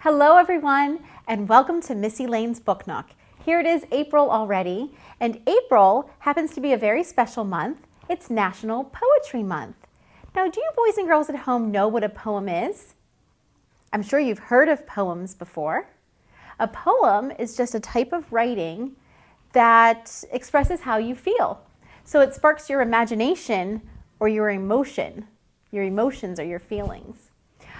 Hello everyone, and welcome to Missy Lane's Book Nook. Here it is April already, and April happens to be a very special month. It's National Poetry Month. Now, do you boys and girls at home know what a poem is? I'm sure you've heard of poems before. A poem is just a type of writing that expresses how you feel. So it sparks your imagination or your emotion. Your emotions or your feelings.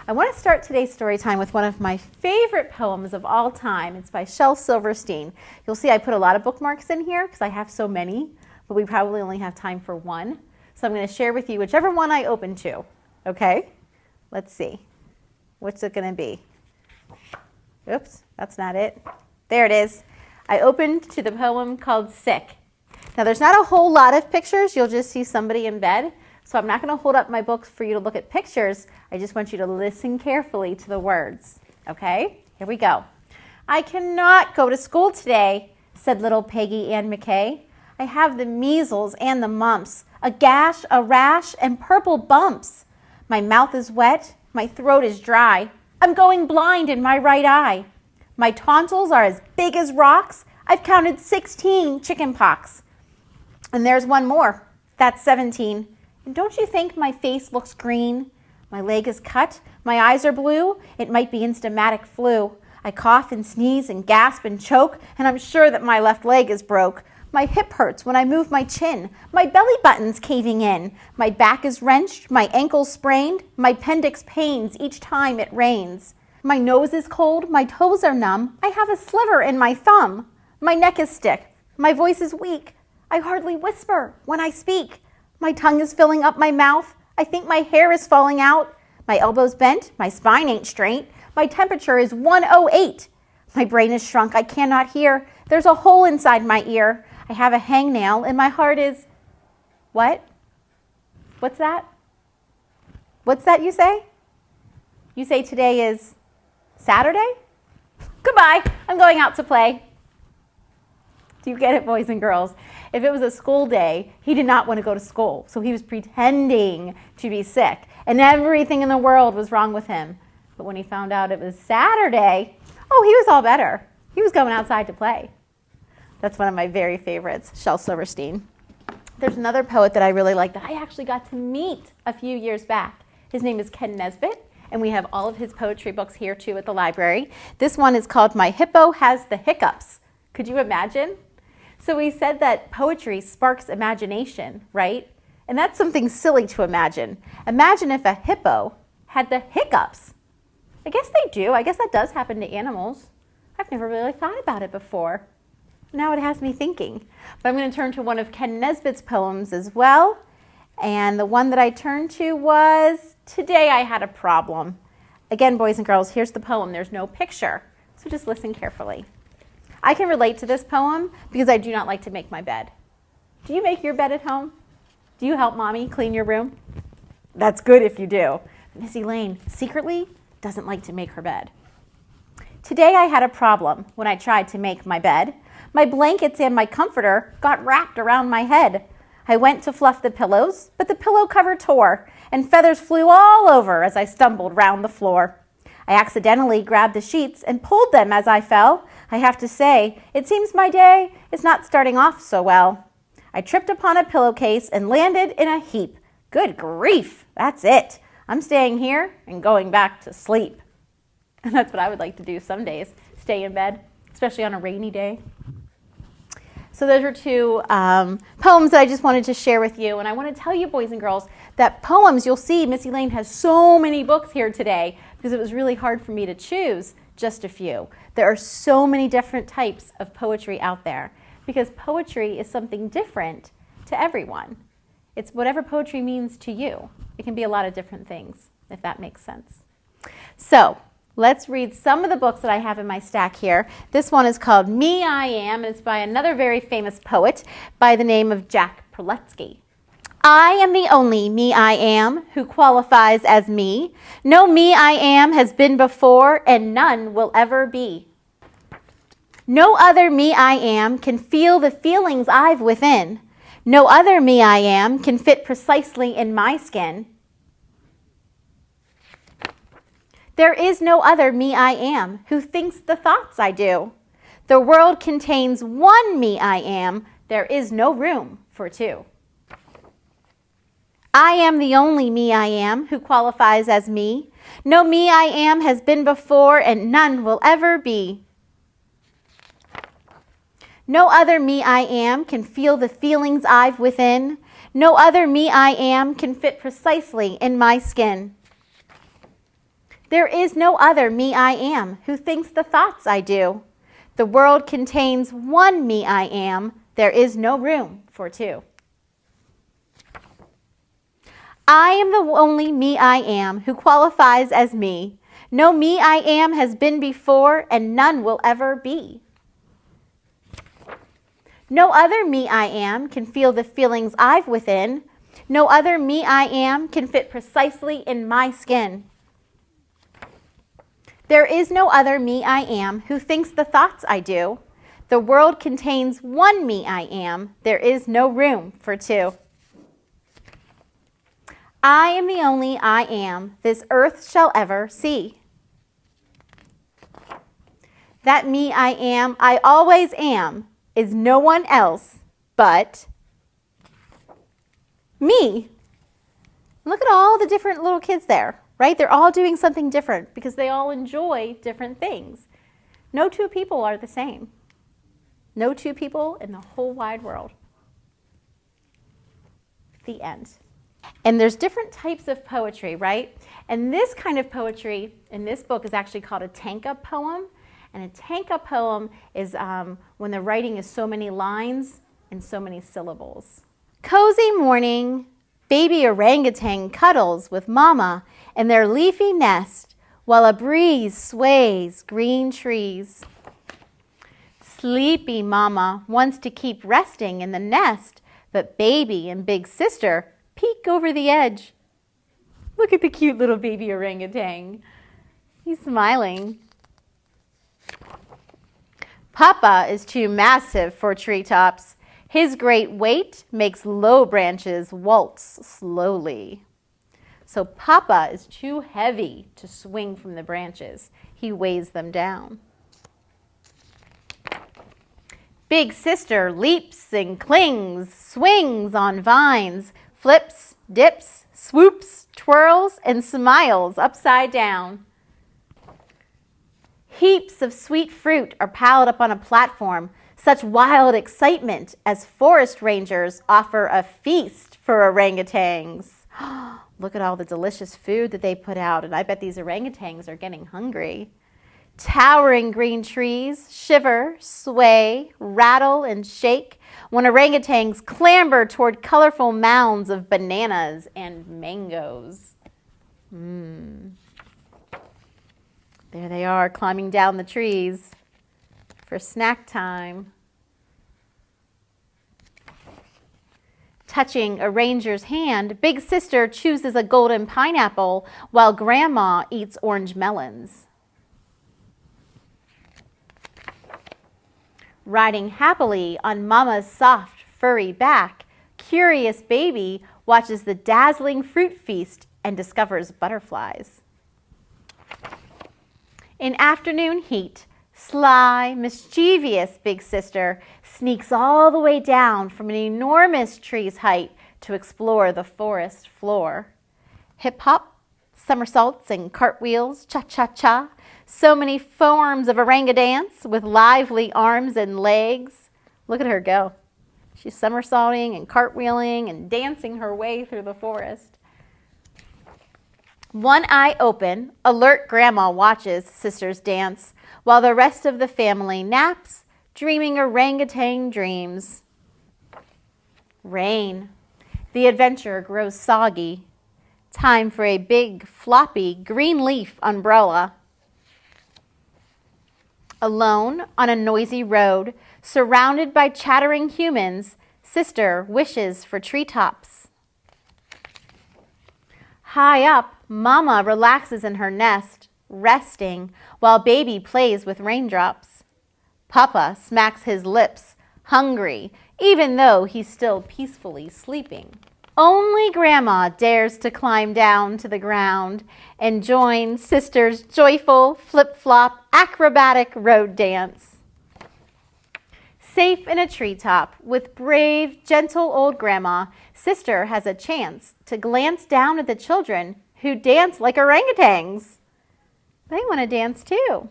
I want to start today's story time with one of my favorite poems of all time. It's by Shel Silverstein. You'll see I put a lot of bookmarks in here because I have so many, but we probably only have time for one. So I'm going to share with you whichever one I open to. Okay? Let's see. What's it going to be? Oops, that's not it. There it is. I opened to the poem called Sick. Now there's not a whole lot of pictures. You'll just see somebody in bed. So I'm not going to hold up my books for you to look at pictures. I just want you to listen carefully to the words. Okay? Here we go. I cannot go to school today, said little Peggy Ann McKay. I have the measles and the mumps, a gash, a rash, and purple bumps. My mouth is wet. My throat is dry. I'm going blind in my right eye. My tonsils are as big as rocks. I've counted 16 chicken pox. And there's one more. That's 17. And don't you think my face looks green? My leg is cut. My eyes are blue. It might be instamatic flu. I cough and sneeze and gasp and choke, and I'm sure that my left leg is broke. My hip hurts when I move my chin. My belly button's caving in. My back is wrenched. My ankle's sprained. My appendix pains each time it rains. My nose is cold. My toes are numb. I have a sliver in my thumb. My neck is stiff. My voice is weak. I hardly whisper when I speak. My tongue is filling up my mouth. I think my hair is falling out. My elbow's bent. My spine ain't straight. My temperature is 108. My brain is shrunk. I cannot hear. There's a hole inside my ear. I have a hangnail and my heart is... What? What's that? What's that you say? You say today is Saturday? Goodbye. I'm going out to play. Do you get it, boys and girls? If it was a school day, he did not want to go to school. So he was pretending to be sick. And everything in the world was wrong with him. But when he found out it was Saturday, oh, he was all better. He was going outside to play. That's one of my very favorites, Shel Silverstein. There's another poet that I really like that I actually got to meet a few years back. His name is Ken Nesbitt, and we have all of his poetry books here too at the library. This one is called My Hippo Has the Hiccups. Could you imagine? So we said that poetry sparks imagination, right? And that's something silly to imagine. Imagine if a hippo had the hiccups. I guess they do. I guess that does happen to animals. I've never really thought about it before. Now it has me thinking. But I'm going to turn to one of Ken Nesbitt's poems as well. And the one that I turned to was Today I Had a Problem. Again, boys and girls, here's the poem. There's no picture. So just listen carefully. I can relate to this poem because I do not like to make my bed. Do you make your bed at home? Do you help mommy clean your room? That's good if you do. Missy Lane secretly doesn't like to make her bed. Today I had a problem when I tried to make my bed. My blankets and my comforter got wrapped around my head. I went to fluff the pillows, but the pillow cover tore and feathers flew all over as I stumbled round the floor. I accidentally grabbed the sheets and pulled them as I fell. I have to say, it seems my day is not starting off so well. I tripped upon a pillowcase and landed in a heap. Good grief, that's it. I'm staying here and going back to sleep. And that's what I would like to do some days, stay in bed, especially on a rainy day. So those are two poems that I just wanted to share with you. And I want to tell you, boys and girls, that poems, you'll see Missy Lane has so many books here today because it was really hard for me to choose just a few. There are so many different types of poetry out there because poetry is something different to everyone. It's whatever poetry means to you. It can be a lot of different things, if that makes sense. So let's read some of the books that I have in my stack here. This one is called Me, I Am, and it's by another very famous poet by the name of Jack Prelutsky. I am the only me I am who qualifies as me. No me I am has been before and none will ever be. No other me I am can feel the feelings I've within. No other me I am can fit precisely in my skin. There is no other me I am who thinks the thoughts I do. The world contains one me I am. There is no room for two. I am the only me I am who qualifies as me. No me I am has been before and none will ever be. No other me I am can feel the feelings I've within. No other me I am can fit precisely in my skin. There is no other me I am who thinks the thoughts I do. The world contains one me I am. There is no room for two. I am the only me I am who qualifies as me. No me I am has been before and none will ever be. No other me I am can feel the feelings I've within. No other me I am can fit precisely in my skin. There is no other me I am who thinks the thoughts I do. The world contains one me I am. There is no room for two. I am the only I am this earth shall ever see. That me I am, I always am, is no one else but me. Look at all the different little kids there, right? They're all doing something different because they all enjoy different things. No two people are the same. No two people in the whole wide world. The end. And there's different types of poetry, right? And this kind of poetry in this book is actually called a tanka poem. And a tanka poem is when the writing is so many lines and so many syllables. Cozy morning, baby orangutan cuddles with mama in their leafy nest while a breeze sways green trees. Sleepy mama wants to keep resting in the nest, but baby and big sister peek over the edge. Look at the cute little baby orangutan. He's smiling. Papa is too massive for treetops. His great weight makes low branches waltz slowly. So Papa is too heavy to swing from the branches. He weighs them down. Big sister leaps and clings, swings on vines, flips, dips, swoops, twirls, and smiles upside down. Heaps of sweet fruit are piled up on a platform, such wild excitement as forest rangers offer a feast for orangutans. Look at all the delicious food that they put out, and I bet these orangutans are getting hungry. Towering green trees shiver, sway, rattle, and shake when orangutans clamber toward colorful mounds of bananas and mangoes. There they are, climbing down the trees for snack time. Touching a ranger's hand, Big Sister chooses a golden pineapple while Grandma eats orange melons. Riding happily on Mama's soft, furry back, curious baby watches the dazzling fruit feast and discovers butterflies. In afternoon heat, sly, mischievous Big Sister sneaks all the way down from an enormous tree's height to explore the forest floor. Hip-hop, somersaults and cartwheels, cha-cha-cha, so many forms of orangutans with lively arms and legs. Look at her go. She's somersaulting and cartwheeling and dancing her way through the forest. One eye open, alert Grandma watches sisters dance, while the rest of the family naps, dreaming orangutan dreams. Rain. The adventure grows soggy. Time for a big, floppy, green leaf umbrella. Alone on a noisy road, surrounded by chattering humans, Sister wishes for treetops. High up, Mama relaxes in her nest, resting, while Baby plays with raindrops. Papa smacks his lips, hungry, even though he's still peacefully sleeping. Only Grandma dares to climb down to the ground and join Sister's joyful flip-flop acrobatic road dance. Safe in a treetop with brave, gentle old Grandma, Sister has a chance to glance down at the children who dance like orangutans. They want to dance too.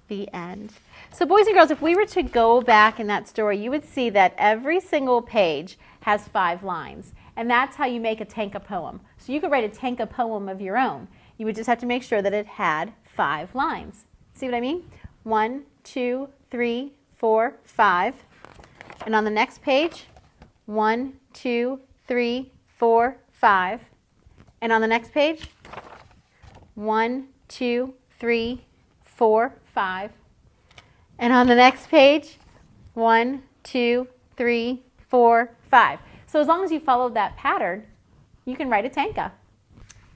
The end. So boys and girls, if we were to go back in that story, you would see that every single page has 5 lines. And that's how you make a tanka poem. So you could write a tanka poem of your own. You would just have to make sure that it had 5 lines. See what I mean? 1, 2, 3, 4, 5. And on the next page, 1, 2, 3, 4, 5. And on the next page, 1, 2, 3, 4, 5. And on the next page, 1, 2, 3, 4, 5. So as long as you followed that pattern, you can write a tanka.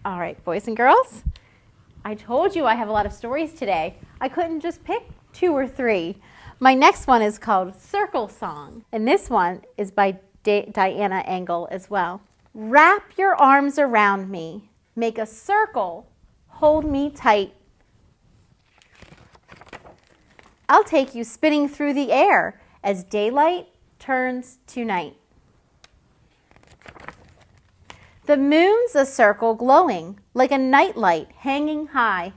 All right, boys and girls, I told you I have a lot of stories today. I couldn't just pick 2 or 3. My next one is called Circle Song, and this one is by Diana Engel as well. Wrap your arms around me, make a circle, hold me tight. I'll take you spinning through the air as daylight turns to night. The moon's a circle glowing like a nightlight hanging high.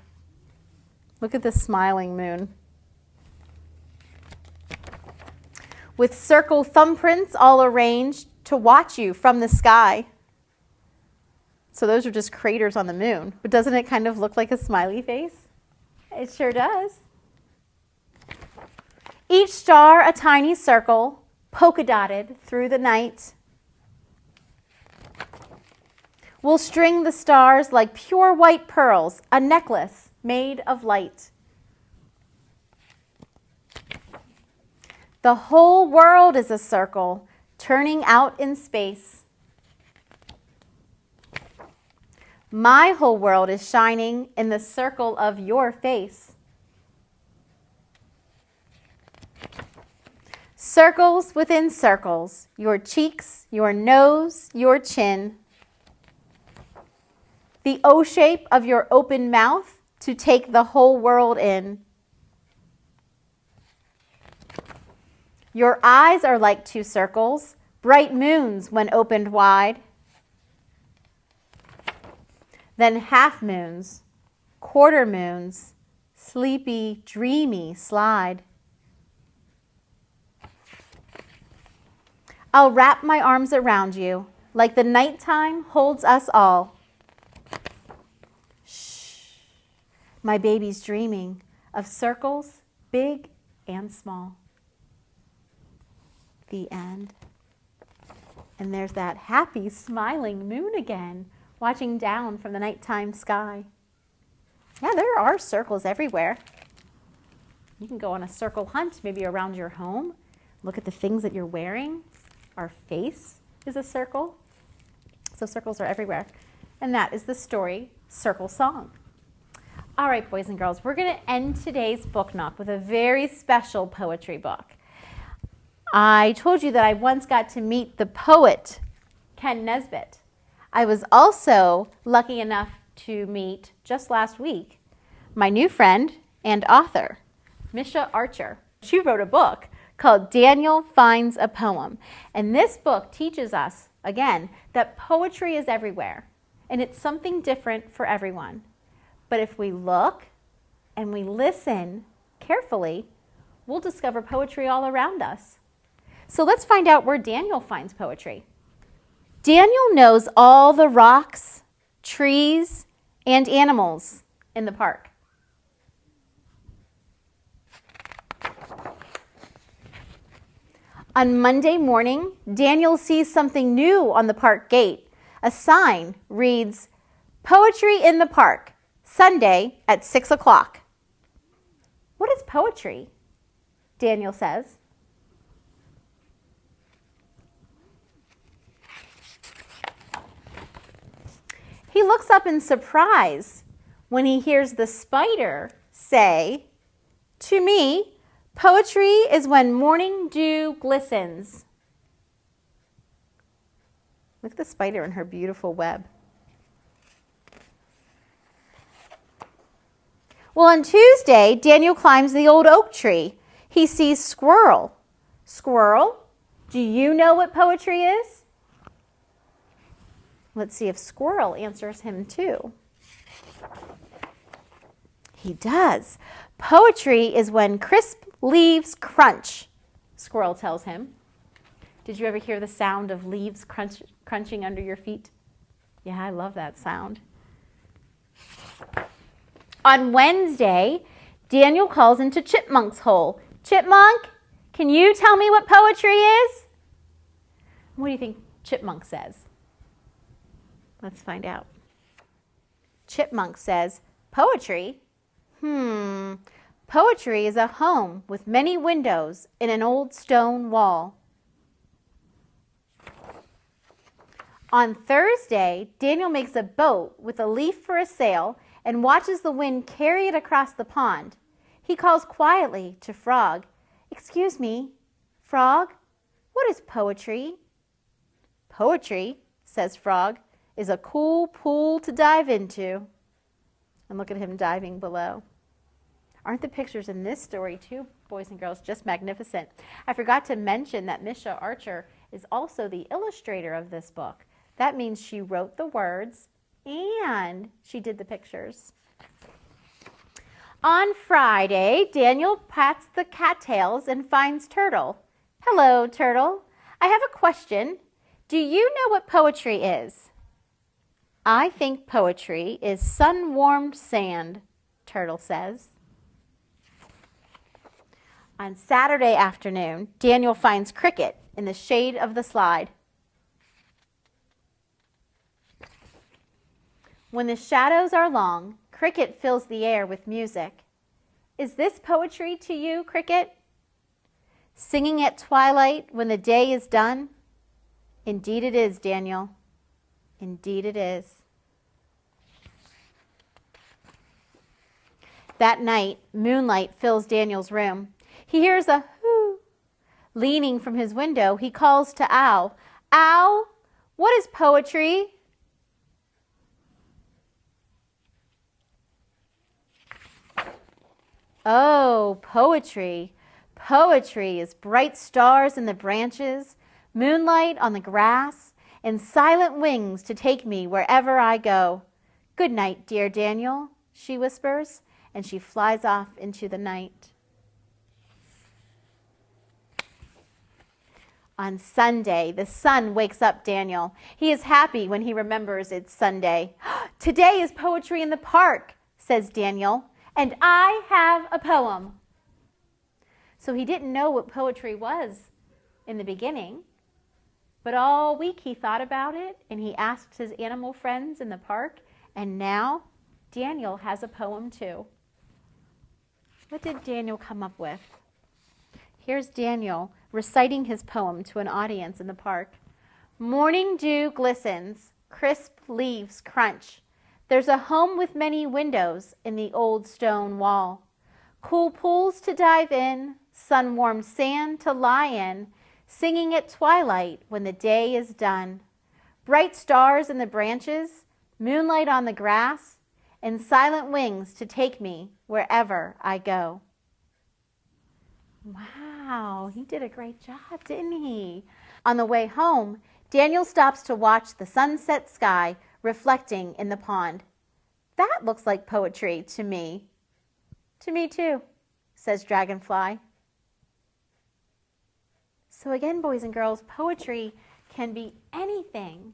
Look at the smiling moon. With circle thumbprints all arranged to watch you from the sky. So those are just craters on the moon. But doesn't it kind of look like a smiley face? It sure does. Each star a tiny circle, polka-dotted through the night. We'll string the stars like pure white pearls, a necklace made of light. The whole world is a circle, turning out in space. My whole world is shining in the circle of your face. Circles within circles, your cheeks, your nose, your chin. The O shape of your open mouth to take the whole world in. Your eyes are like 2 circles, bright moons when opened wide. Then half moons, quarter moons, sleepy, dreamy slide. I'll wrap my arms around you like the nighttime holds us all. Shh, my baby's dreaming of circles big and small. The end. And there's that happy, smiling moon again, watching down from the nighttime sky. Yeah, there are circles everywhere. You can go on a circle hunt, maybe around your home. Look at the things that you're wearing. Our face is a circle. So circles are everywhere. And that is the story, Circle Song. All right, boys and girls, we're going to end today's book knock with a very special poetry book. I told you that I once got to meet the poet, Ken Nesbitt. I was also lucky enough to meet, just last week, my new friend and author, Misha Archer. She wrote a book called Daniel Finds a Poem. And this book teaches us, again, that poetry is everywhere. And it's something different for everyone. But if we look and we listen carefully, we'll discover poetry all around us. So let's find out where Daniel finds poetry. Daniel knows all the rocks, trees, and animals in the park. On Monday morning, Daniel sees something new on the park gate. A sign reads, "Poetry in the Park, Sunday at 6 o'clock." What is poetry? Daniel says. He looks up in surprise when he hears the spider say, "To me, Poetry is when morning dew glistens. Look at the spider in her beautiful web. Well, on Tuesday, Daniel climbs the old oak tree. He sees squirrel. Squirrel, do you know what poetry is? Let's see if squirrel answers him too. He does. Poetry is when crisp leaves crunch, squirrel tells him. Did you ever hear the sound of leaves crunching under your feet? Yeah, I love that sound. On Wednesday, Daniel calls into Chipmunk's hole. Chipmunk, can you tell me what poetry is? What do you think Chipmunk says? Let's find out. Chipmunk says, poetry? Poetry is a home with many windows in an old stone wall. On Thursday, Daniel makes a boat with a leaf for a sail and watches the wind carry it across the pond. He calls quietly to Frog. Excuse me, Frog, what is poetry? Poetry, says Frog, is a cool pool to dive into. And look at him diving below. Aren't the pictures in this story too, boys and girls, just magnificent? I forgot to mention that Misha Archer is also the illustrator of this book. That means she wrote the words and she did the pictures. On Friday, Daniel pats the cattails and finds Turtle. Hello, Turtle. I have a question. Do you know what poetry is? I think poetry is sun-warmed sand, Turtle says. On Saturday afternoon, Daniel finds Cricket in the shade of the slide. When the shadows are long, Cricket fills the air with music. Is this poetry to you, Cricket? Singing at twilight when the day is done? Indeed it is, Daniel. Indeed it is. That night, moonlight fills Daniel's room. He hears a hoo. Leaning from his window, he calls to Owl. Owl, what is poetry? Oh, poetry. Poetry is bright stars in the branches, moonlight on the grass, and silent wings to take me wherever I go. Good night, dear Daniel, she whispers, and she flies off into the night. On Sunday, the sun wakes up Daniel. He is happy when he remembers it's Sunday. Today is poetry in the park, says Daniel, and I have a poem. So he didn't know what poetry was in the beginning, but all week he thought about it and he asked his animal friends in the park, and now Daniel has a poem too. What did Daniel come up with? Here's Daniel reciting his poem to an audience in the park. Morning dew glistens, crisp leaves crunch. There's a home with many windows in the old stone wall. Cool pools to dive in, sun-warmed sand to lie in, singing at twilight when the day is done. Bright stars in the branches, moonlight on the grass, and silent wings to take me wherever I go. Wow, he did a great job, didn't he? On the way home, Daniel stops to watch the sunset sky reflecting in the pond. That looks like poetry to me. To me too, says Dragonfly. So again, boys and girls, poetry can be anything.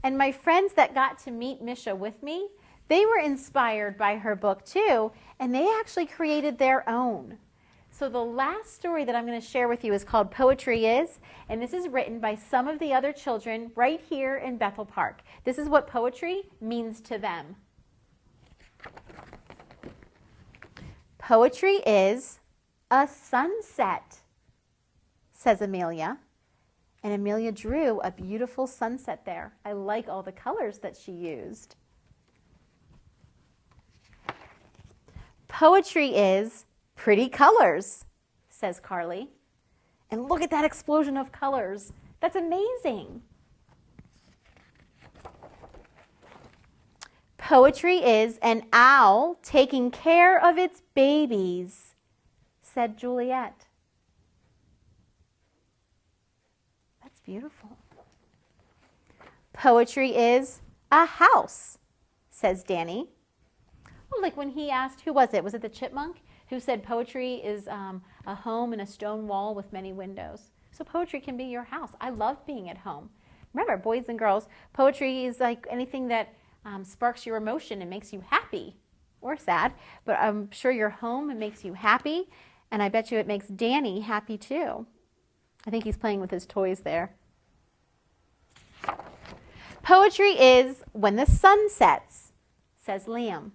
And my friends that got to meet Misha with me, they were inspired by her book too, and they actually created their own. So the last story that I'm going to share with you is called Poetry Is, and this is written by some of the other children right here in Bethel Park. This is what poetry means to them. Poetry is a sunset, says Amelia. And Amelia drew a beautiful sunset there. I like all the colors that she used. Poetry is pretty colors, says Carly. And look at that explosion of colors. That's amazing. Poetry is an owl taking care of its babies, said Juliet. That's beautiful. Poetry is a house, says Danny. Well, like when he asked, who was it? Was it the chipmunk who said poetry is a home in a stone wall with many windows? So poetry can be your house. I love being at home. Remember, boys and girls, poetry is like anything that sparks your emotion and makes you happy or sad. But I'm sure your home, it makes you happy. And I bet you it makes Danny happy too. I think he's playing with his toys there. Poetry is when the sun sets, says Liam.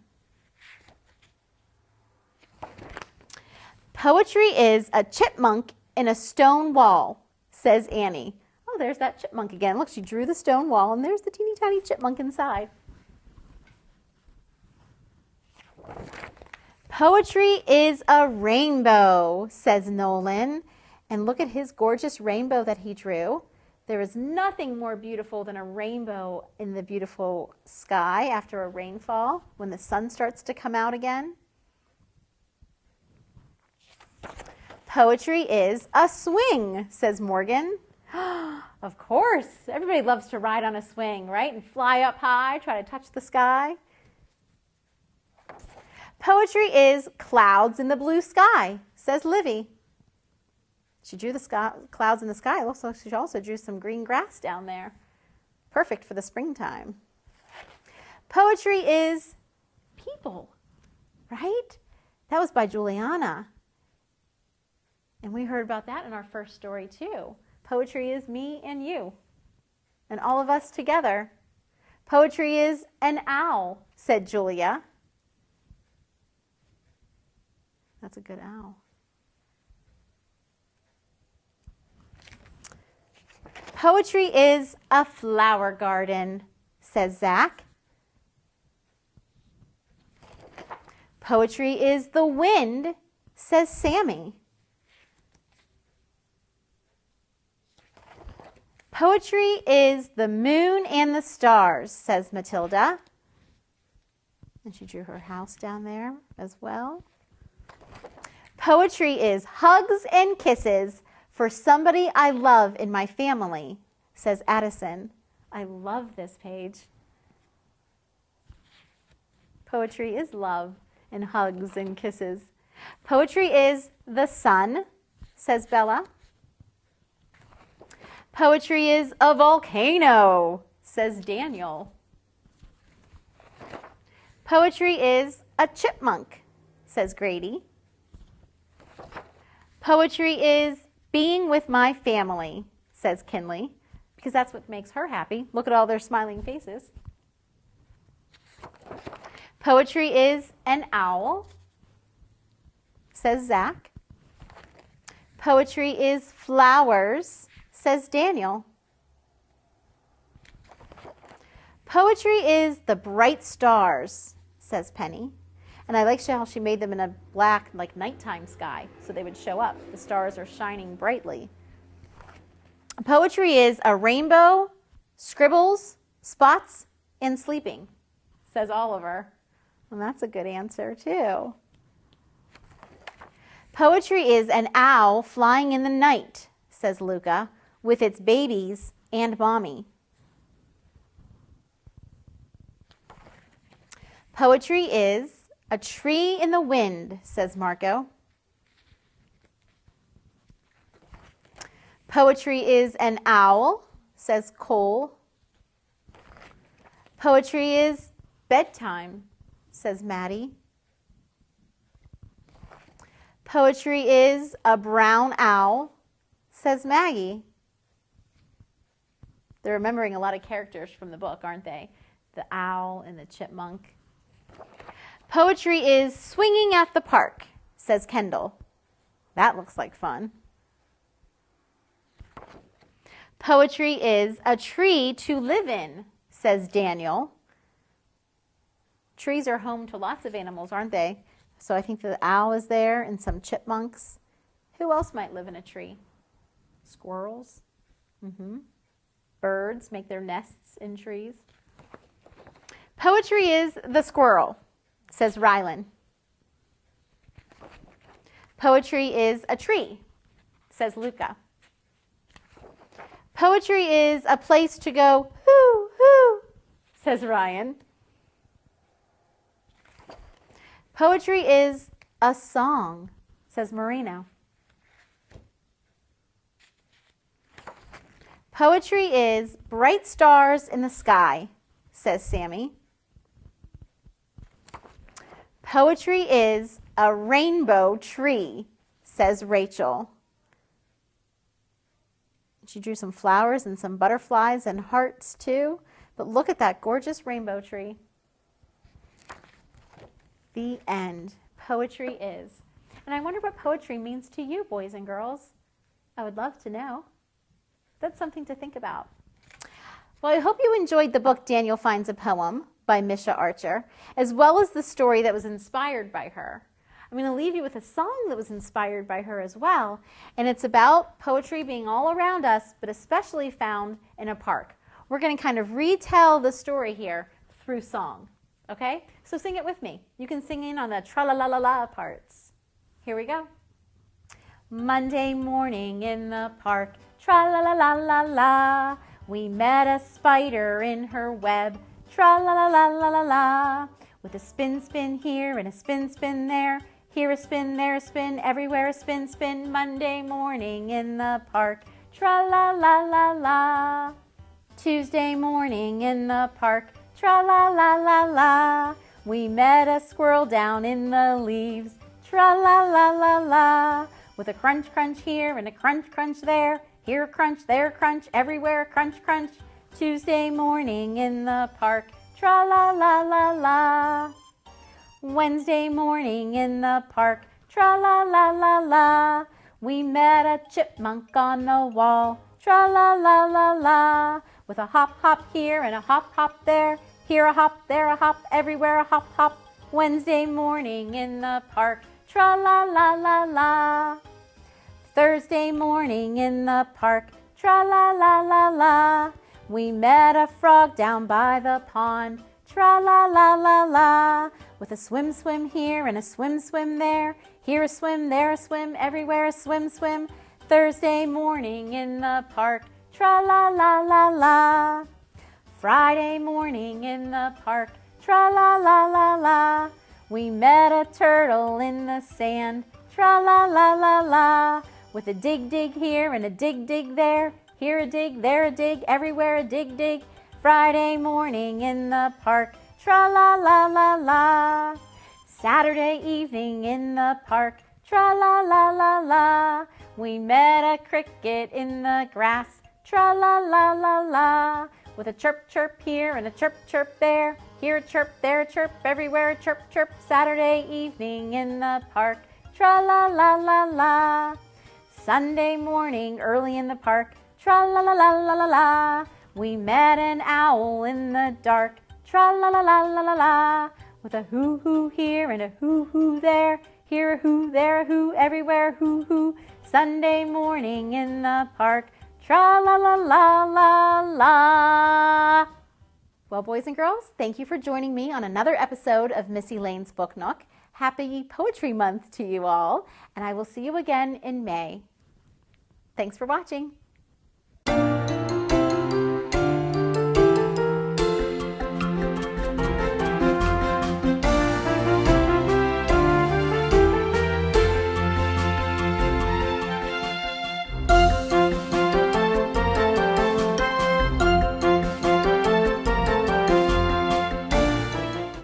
Poetry is a chipmunk in a stone wall, says Annie. Oh, there's that chipmunk again. Look, she drew the stone wall, and there's the teeny tiny chipmunk inside. Poetry is a rainbow, says Nolan. And look at his gorgeous rainbow that he drew. There is nothing more beautiful than a rainbow in the beautiful sky after a rainfall, when the sun starts to come out again. Poetry is a swing, says Morgan. Of course, everybody loves to ride on a swing, right? And fly up high, try to touch the sky. Poetry is clouds in the blue sky, says Livy. She drew the clouds in the sky. It looks like she also drew some green grass down there. Perfect for the springtime. Poetry is people, right? That was by Juliana. And we heard about that in our first story too. Poetry is me and you, and all of us together. Poetry is an owl, said Julia. That's a good owl. Poetry is a flower garden, says Zach. Poetry is the wind, says Sammy. Poetry is the moon and the stars, says Matilda. And she drew her house down there as well. Poetry is hugs and kisses for somebody I love in my family, says Addison. I love this page. Poetry is love and hugs and kisses. Poetry is the sun, says Bella. Poetry is a volcano, says Daniel. Poetry is a chipmunk, says Grady. Poetry is being with my family, says Kinley, because that's what makes her happy. Look at all their smiling faces. Poetry is an owl, says Zach. Poetry is flowers, says Daniel. Poetry is the bright stars, says Penny. And I like how she made them in a black, like nighttime sky, so they would show up. The stars are shining brightly. Poetry is a rainbow, scribbles, spots, and sleeping, says Oliver. And that's a good answer, too. Poetry is an owl flying in the night, says Luca, with its babies and mommy. Poetry is a tree in the wind, says Marco. Poetry is an owl, says Cole. Poetry is bedtime, says Maddie. Poetry is a brown owl, says Maggie. They're remembering a lot of characters from the book, aren't they? The owl and the chipmunk. Poetry is swinging at the park, says Kendall. That looks like fun. Poetry is a tree to live in, says Daniel. Trees are home to lots of animals, aren't they? So I think the owl is there and some chipmunks Who else might live in a tree? Squirrels. Birds make their nests in trees. Poetry is the squirrel, says Rylan. Poetry is a tree, says Luca. Poetry is a place to go, hoo, hoo, says Ryan. Poetry is a song, says Marino. Poetry is bright stars in the sky, says Sammy. Poetry is a rainbow tree, says Rachel. She drew some flowers and some butterflies and hearts too, but look at that gorgeous rainbow tree. The end. Poetry is. And I wonder what poetry means to you, boys and girls. I would love to know. That's something to think about. Well, I hope you enjoyed the book Daniel Finds a Poem by Misha Archer, as well as the story that was inspired by her. I'm going to leave you with a song that was inspired by her as well, and it's about poetry being all around us, but especially found in a park. We're going to kind of retell the story here through song, okay? So sing it with me. You can sing in on the tra-la-la-la-la parts. Here we go. Monday morning in the park, tra-la-la-la-la-la, we met a spider in her web, tra-la-la-la-la-la-la, with a spin, spin here and a spin, spin there, here a spin, there a spin, everywhere a spin, spin, Monday morning in the park, tra-la-la-la-la. Tuesday morning in the park, tra-la-la-la-la, we met a squirrel down in the leaves, tra-la-la-la-la, with a crunch, crunch here and a crunch, crunch there, here a crunch, there a crunch, everywhere a crunch, crunch, Tuesday morning in the park, tra-la-la-la-la. Wednesday morning in the park, tra-la-la-la-la, we met a chipmunk on the wall, tra-la-la-la-la, with a hop, hop here and a hop, hop there, here a hop, there a hop, everywhere a hop, hop, Wednesday morning in the park, tra-la-la-la-la. Thursday morning in the park, tra-la-la-la-la, we met a frog down by the pond, tra-la-la-la-la, with a swim, swim here and a swim, swim there, here a swim, there a swim, everywhere a swim, swim, Thursday morning in the park, tra-la-la-la-la. Friday morning in the park, tra-la-la-la-la, we met a turtle in the sand, tra-la-la-la-la, with a dig, dig here and a dig, dig there, here a dig, there a dig, everywhere a dig, dig, Friday morning in the park, tra-la-la-la-la. Saturday evening in the park, tra-la-la-la-la, we met a cricket in the grass, tra-la-la-la-la, with a chirp, chirp here and a chirp, chirp there, here a chirp, there a chirp, everywhere a chirp, chirp, Saturday evening in the park, tra-la-la-la-la. Sunday morning early in the park, tra-la-la-la-la-la-la, we met an owl in the dark, tra-la-la-la-la-la-la, with a hoo-hoo here and a hoo-hoo there, here a hoo, there a hoo, everywhere a hoo-hoo, Sunday morning in the park, tra-la-la-la-la-la. Well, boys and girls, thank you for joining me on another episode of Missy Lane's Book Nook. Happy Poetry Month to you all, and I will see you again in May. Thanks for watching.